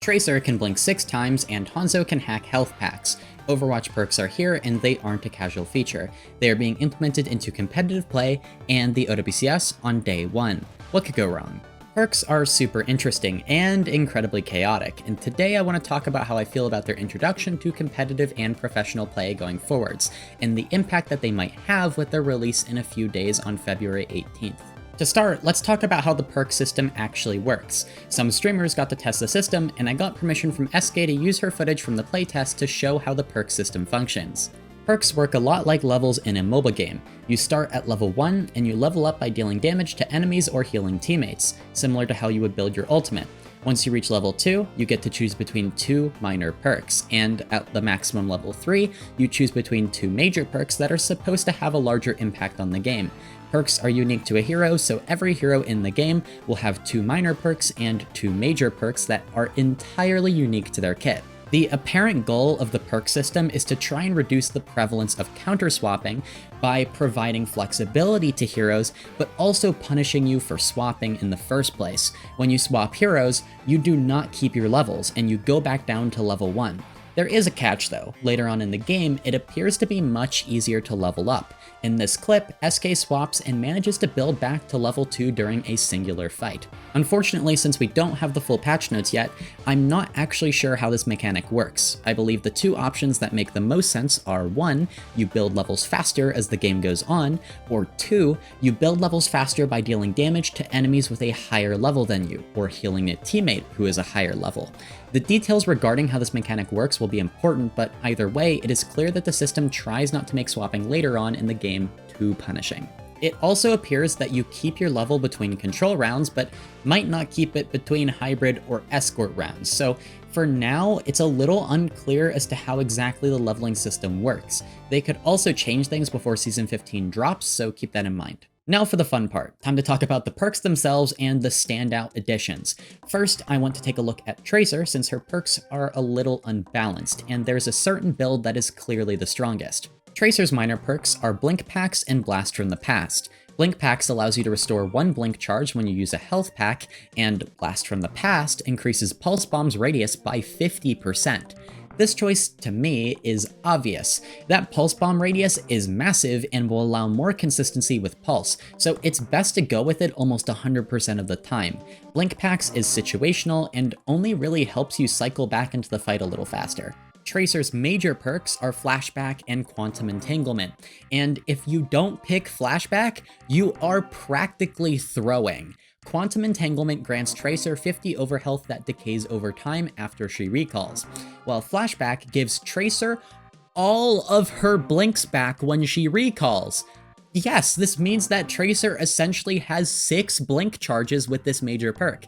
Tracer can blink 6 times, and Hanzo can hack health packs. Overwatch perks are here, and they aren't a casual feature. They are being implemented into competitive play and the OWCS on day 1. What could go wrong? Perks are super interesting and incredibly chaotic, and today I want to talk about how I feel about their introduction to competitive and professional play going forwards, and the impact that they might have with their release in a few days on February 18th. To start, let's talk about how the perk system actually works. Some streamers got to test the system, and I got permission from SK to use her footage from the playtest to show how the perk system functions. Perks work a lot like levels in a MOBA game. You start at level 1, and you level up by dealing damage to enemies or healing teammates, similar to how you would build your ultimate. Once you reach level 2, you get to choose between 2 minor perks, and at the maximum level 3, you choose between 2 major perks that are supposed to have a larger impact on the game. Perks are unique to a hero, so every hero in the game will have 2 minor perks and 2 major perks that are entirely unique to their kit. The apparent goal of the perk system is to try and reduce the prevalence of counter-swapping by providing flexibility to heroes, but also punishing you for swapping in the first place. When you swap heroes, you do not keep your levels, and you go back down to level 1. There is a catch though. Later on in the game, it appears to be much easier to level up. In this clip, SK swaps and manages to build back to level 2 during a singular fight. Unfortunately, since we don't have the full patch notes yet, I'm not actually sure how this mechanic works. I believe the 2 options that make the most sense are 1, you build levels faster as the game goes on, or 2, you build levels faster by dealing damage to enemies with a higher level than you, or healing a teammate who is a higher level. The details regarding how this mechanic works will be important, but either way, it is clear that the system tries not to make swapping later on in the game too punishing. It also appears that you keep your level between control rounds, but might not keep it between hybrid or escort rounds, so for now, it's a little unclear as to how exactly the leveling system works. They could also change things before Season 15 drops, so keep that in mind. Now for the fun part, time to talk about the perks themselves and the standout additions. First, I want to take a look at Tracer since her perks are a little unbalanced, and there's a certain build that is clearly the strongest. Tracer's minor perks are Blink Packs and Blast from the Past. Blink Packs allows you to restore 1 blink charge when you use a health pack, and Blast from the Past increases Pulse Bomb's radius by 50%. This choice, to me, is obvious. That Pulse Bomb radius is massive and will allow more consistency with Pulse, so it's best to go with it almost 100% of the time. Blink Packs is situational and only really helps you cycle back into the fight a little faster. Tracer's major perks are Flashback and Quantum Entanglement, and if you don't pick Flashback, you are practically throwing. Quantum Entanglement grants Tracer 50 overhealth that decays over time after she recalls, while Flashback gives Tracer all of her blinks back when she recalls. Yes, this means that Tracer essentially has 6 blink charges with this major perk.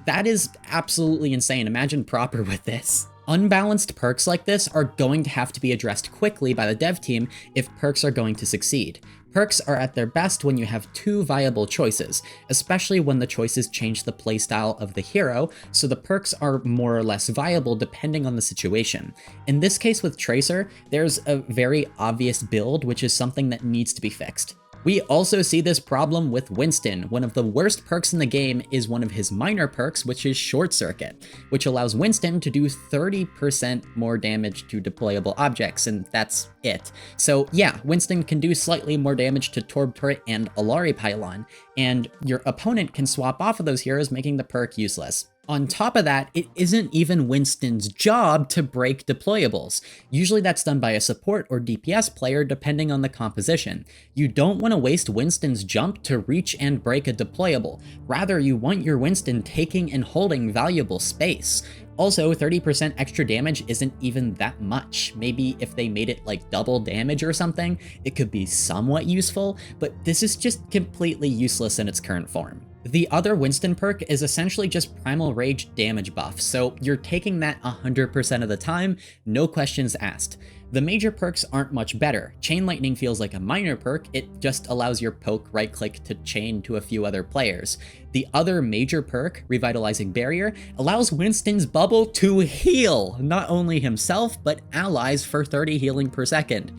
That is absolutely insane. Imagine proper with this. Unbalanced perks like this are going to have to be addressed quickly by the dev team if perks are going to succeed. Perks are at their best when you have 2 viable choices, especially when the choices change the playstyle of the hero, so the perks are more or less viable depending on the situation. In this case with Tracer, there's a very obvious build, which is something that needs to be fixed. We also see this problem with Winston. One of the worst perks in the game is one of his minor perks, which is Short Circuit, which allows Winston to do 30% more damage to deployable objects, and that's it. So yeah, Winston can do slightly more damage to Torb Turret and Alari Pylon, and your opponent can swap off of those heroes, making the perk useless. On top of that, it isn't even Winston's job to break deployables. Usually that's done by a support or DPS player depending on the composition. You don't want to waste Winston's jump to reach and break a deployable. Rather, you want your Winston taking and holding valuable space. Also, 30% extra damage isn't even that much. Maybe if they made it like double damage or something, it could be somewhat useful, but this is just completely useless in its current form. The other Winston perk is essentially just Primal Rage damage buff, so you're taking that 100% of the time, no questions asked. The major perks aren't much better. Chain Lightning feels like a minor perk, it just allows your poke right-click to chain to a few other players. The other major perk, Revitalizing Barrier, allows Winston's bubble to heal, not only himself, but allies for 30 healing per second.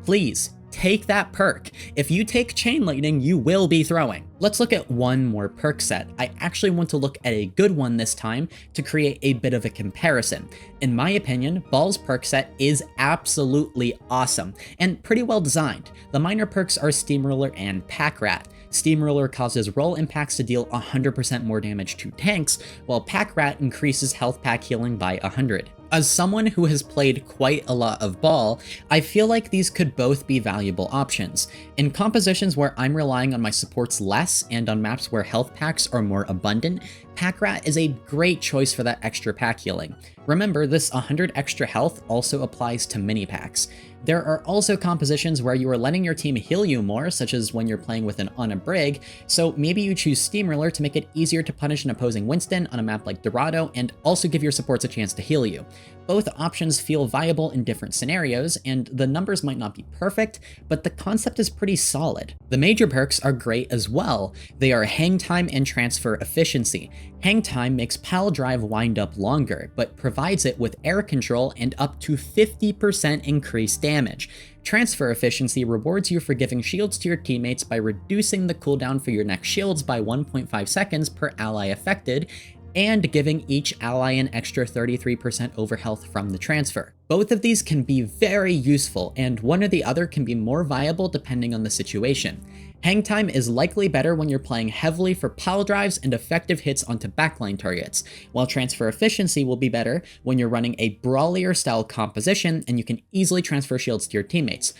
Please, take that perk. If you take Chain Lightning, you will be throwing. Let's look at one more perk set. I actually want to look at a good one this time to create a bit of a comparison. In my opinion, Ball's perk set is absolutely awesome and pretty well designed. The minor perks are Steamroller and Pack Rat. Steamroller causes roll impacts to deal 100% more damage to tanks, while Pack Rat increases health pack healing by 100. As someone who has played quite a lot of Ball, I feel like these could both be valuable options. In compositions where I'm relying on my supports less and on maps where health packs are more abundant, Pack Rat is a great choice for that extra pack healing. Remember, this 100 extra health also applies to mini packs. There are also compositions where you are letting your team heal you more, such as when you're playing with an Ana Brig, so maybe you choose Steamroller to make it easier to punish an opposing Winston on a map like Dorado and also give your supports a chance to heal you. Both options feel viable in different scenarios, and the numbers might not be perfect, but the concept is pretty solid. The major perks are great as well. They are Hang Time and Transfer Efficiency. Hang Time makes Pile Drive wind up longer, but provides it with air control and up to 50% increased damage. Transfer Efficiency rewards you for giving shields to your teammates by reducing the cooldown for your next shields by 1.5 seconds per ally affected, and giving each ally an extra 33% overhealth from the transfer. Both of these can be very useful, and one or the other can be more viable depending on the situation. Hang Time is likely better when you're playing heavily for pile drives and effective hits onto backline targets, while Transfer Efficiency will be better when you're running a brawlier style composition and you can easily transfer shields to your teammates,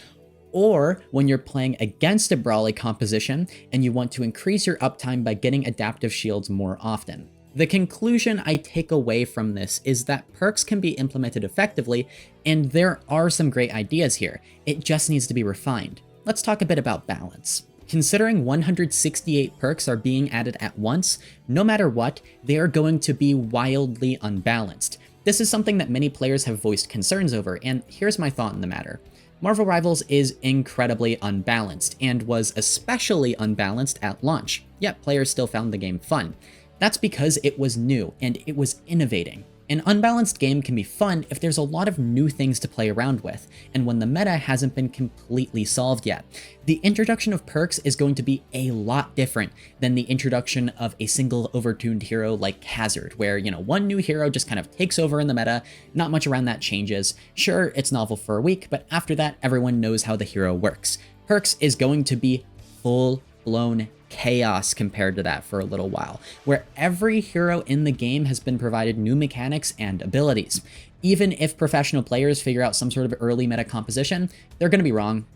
or when you're playing against a brawly composition and you want to increase your uptime by getting adaptive shields more often. The conclusion I take away from this is that perks can be implemented effectively, and there are some great ideas here. It just needs to be refined. Let's talk a bit about balance. Considering 168 perks are being added at once, no matter what, they are going to be wildly unbalanced. This is something that many players have voiced concerns over, and here's my thought on the matter. Marvel Rivals is incredibly unbalanced, and was especially unbalanced at launch, yet players still found the game fun. That's because it was new and it was innovating. An unbalanced game can be fun if there's a lot of new things to play around with, and when the meta hasn't been completely solved yet. The introduction of perks is going to be a lot different than the introduction of a single overtuned hero like Hazard, where, one new hero just kind of takes over in the meta, not much around that changes. Sure, it's novel for a week, but after that, everyone knows how the hero works. Perks is going to be full-blown chaos compared to that for a little while, where every hero in the game has been provided new mechanics and abilities. Even if professional players figure out some sort of early meta composition, they're going to be wrong.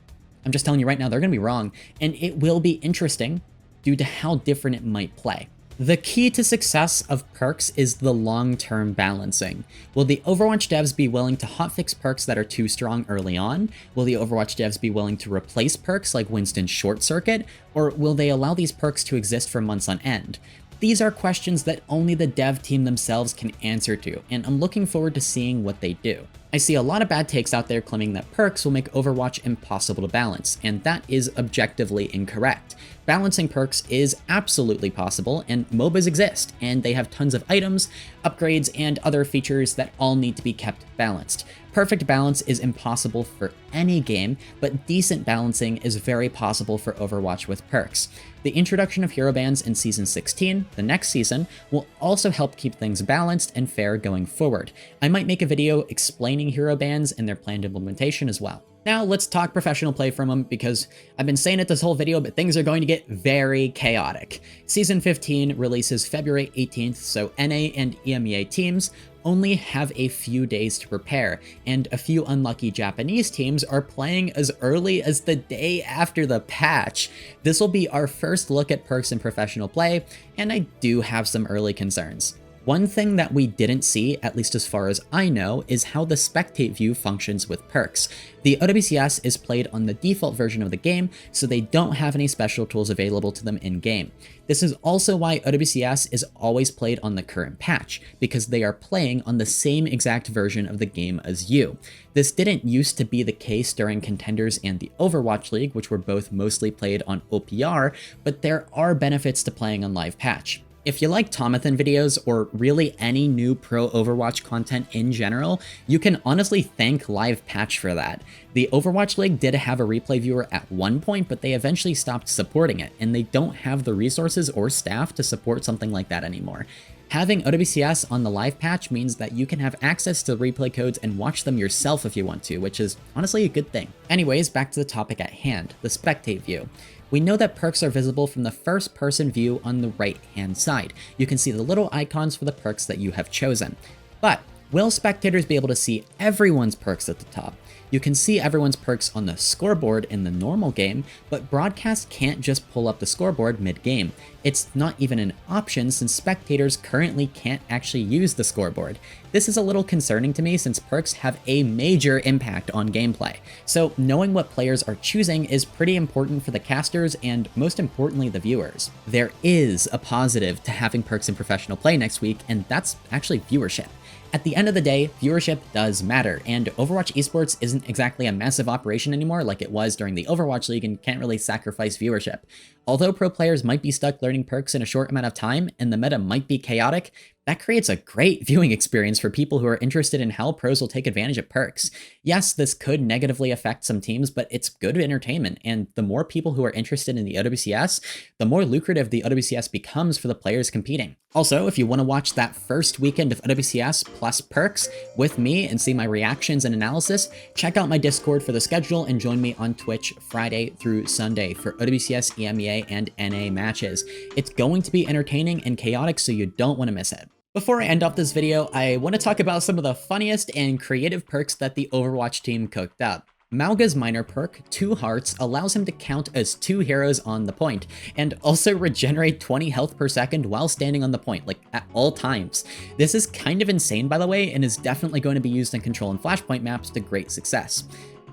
I'm just telling you right now, they're going to be wrong, and it will be interesting due to how different it might play. The key to success of perks is the long-term balancing. Will the Overwatch devs be willing to hotfix perks that are too strong early on? Will the Overwatch devs be willing to replace perks like Winston's Short Circuit? Or will they allow these perks to exist for months on end? These are questions that only the dev team themselves can answer to, and I'm looking forward to seeing what they do. I see a lot of bad takes out there claiming that perks will make Overwatch impossible to balance, and that is objectively incorrect. Balancing perks is absolutely possible, and MOBAs exist, and they have tons of items, upgrades, and other features that all need to be kept balanced. Perfect balance is impossible for any game, but decent balancing is very possible for Overwatch with perks. The introduction of hero bans in Season 16, the next season, will also help keep things balanced and fair going forward. I might make a video explaining hero bans and their planned implementation as well. Now let's talk professional play for a moment, because I've been saying it this whole video, but things are going to get very chaotic. Season 15 releases February 18th, so NA and EMEA teams only have a few days to prepare, and a few unlucky Japanese teams are playing as early as the day after the patch. This will be our first look at perks in professional play, and I do have some early concerns. One thing that we didn't see, at least as far as I know, is how the spectate view functions with perks. The OWCS is played on the default version of the game, so they don't have any special tools available to them in-game. This is also why OWCS is always played on the current patch, because they are playing on the same exact version of the game as you. This didn't used to be the case during Contenders and the Overwatch League, which were both mostly played on OPR, but there are benefits to playing on live patch. If you like Tomathan videos or really any new pro Overwatch content in general, you can honestly thank Live Patch for that. The Overwatch League did have a replay viewer at one point, but they eventually stopped supporting it, and they don't have the resources or staff to support something like that anymore. Having OWCS on the live patch means that you can have access to the replay codes and watch them yourself if you want to, which is honestly a good thing. Anyways, back to the topic at hand, the spectate view. We know that perks are visible from the first person view on the right hand side. You can see the little icons for the perks that you have chosen. But will spectators be able to see everyone's perks at the top? You can see everyone's perks on the scoreboard in the normal game, but broadcast can't just pull up the scoreboard mid-game. It's not even an option since spectators currently can't actually use the scoreboard. This is a little concerning to me since perks have a major impact on gameplay. So knowing what players are choosing is pretty important for the casters and most importantly the viewers. There is a positive to having perks in professional play next week, and that's actually viewership. At the end of the day, viewership does matter, and Overwatch esports isn't exactly a massive operation anymore like it was during the Overwatch League and can't really sacrifice viewership. Although pro players might be stuck learning perks in a short amount of time and the meta might be chaotic, that creates a great viewing experience for people who are interested in how pros will take advantage of perks. Yes, this could negatively affect some teams, but it's good entertainment, and the more people who are interested in the OWCS, the more lucrative the OWCS becomes for the players competing. Also, if you want to watch that first weekend of OWCS plus perks with me and see my reactions and analysis, check out my Discord for the schedule and join me on Twitch Friday through Sunday for OWCS, EMEA, and NA matches. It's going to be entertaining and chaotic, so you don't want to miss it. Before I end off this video, I want to talk about some of the funniest and creative perks that the Overwatch team cooked up. Mauga's minor perk, 2 Hearts, allows him to count as 2 heroes on the point, and also regenerate 20 health per second while standing on the point, like at all times. This is kind of insane, by the way, and is definitely going to be used in Control and Flashpoint maps to great success.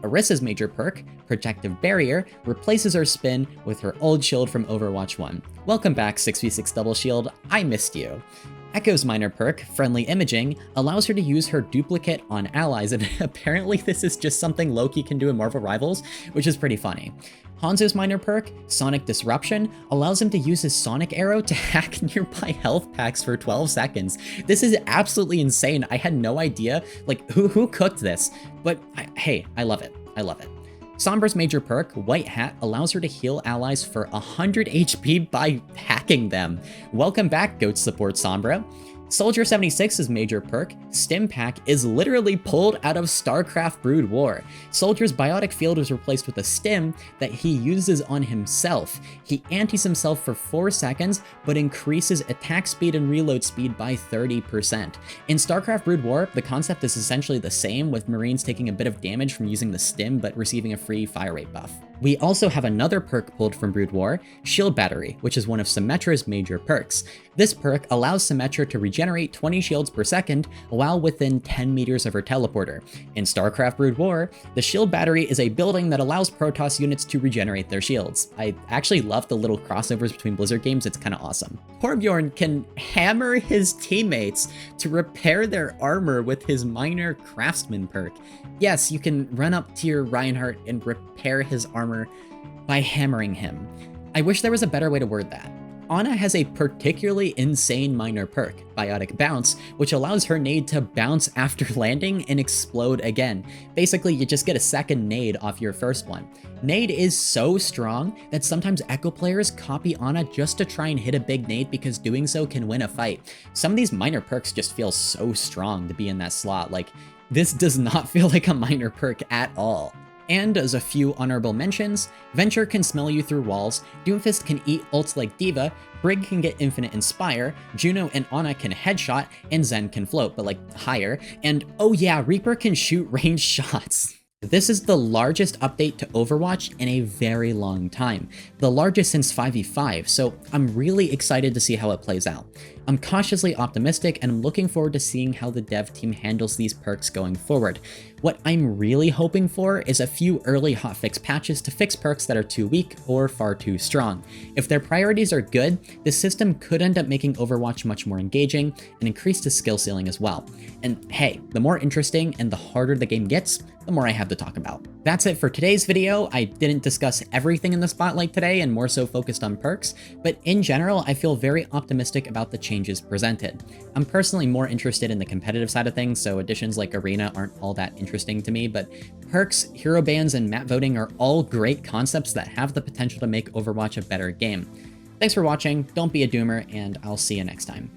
Orissa's major perk, Protective Barrier, replaces her spin with her old shield from Overwatch 1. Welcome back, 6v6 double shield, I missed you. Echo's minor perk, Friendly Imaging, allows her to use her duplicate on allies, and apparently this is just something Loki can do in Marvel Rivals, which is pretty funny. Hanzo's minor perk, Sonic Disruption, allows him to use his Sonic Arrow to hack nearby health packs for 12 seconds. This is absolutely insane. I had no idea, like, who cooked this? But hey, I love it. I love it. Sombra's major perk, White Hat, allows her to heal allies for 100 HP by hacking them. Welcome back, GOAT support Sombra. Soldier 76's major perk, Stim Pack, is literally pulled out of StarCraft Brood War. Soldier's biotic field is replaced with a stim that he uses on himself. He antis himself for 4 seconds, but increases attack speed and reload speed by 30%. In StarCraft Brood War, the concept is essentially the same, with Marines taking a bit of damage from using the stim, but receiving a free fire rate buff. We also have another perk pulled from Brood War, Shield Battery, which is one of Symmetra's major perks. This perk allows Symmetra to regenerate 20 shields per second while within 10 meters of her teleporter. In StarCraft Brood War, the Shield Battery is a building that allows Protoss units to regenerate their shields. I actually love the little crossovers between Blizzard games, it's kind of awesome. Torbjorn can hammer his teammates to repair their armor with his minor Craftsman perk. Yes, you can run up to your Reinhardt and repair his armor by hammering him. I wish there was a better way to word that. Ana has a particularly insane minor perk, Biotic Bounce, which allows her nade to bounce after landing and explode again. Basically, you just get a second nade off your first one. Nade is so strong that sometimes Echo players copy Ana just to try and hit a big nade because doing so can win a fight. Some of these minor perks just feel so strong to be in that slot, like this does not feel like a minor perk at all. And as a few honorable mentions, Venture can smell you through walls, Doomfist can eat ults like Diva, Brig can get Infinite Inspire, Juno and Ana can headshot, and Zen can float, but like higher, and oh yeah, Reaper can shoot ranged shots. This is the largest update to Overwatch in a very long time, the largest since 5v5, so I'm really excited to see how it plays out. I'm cautiously optimistic and I'm looking forward to seeing how the dev team handles these perks going forward. What I'm really hoping for is a few early hotfix patches to fix perks that are too weak or far too strong. If their priorities are good, this system could end up making Overwatch much more engaging and increase the skill ceiling as well. And hey, the more interesting and the harder the game gets, the more I have to talk about. That's it for today's video. I didn't discuss everything in the spotlight today and more so focused on perks, but in general, I feel very optimistic about the changes presented. I'm personally more interested in the competitive side of things, so additions like Arena aren't all that interesting to me, but perks, hero bans, and map voting are all great concepts that have the potential to make Overwatch a better game. Thanks for watching, don't be a doomer, and I'll see you next time.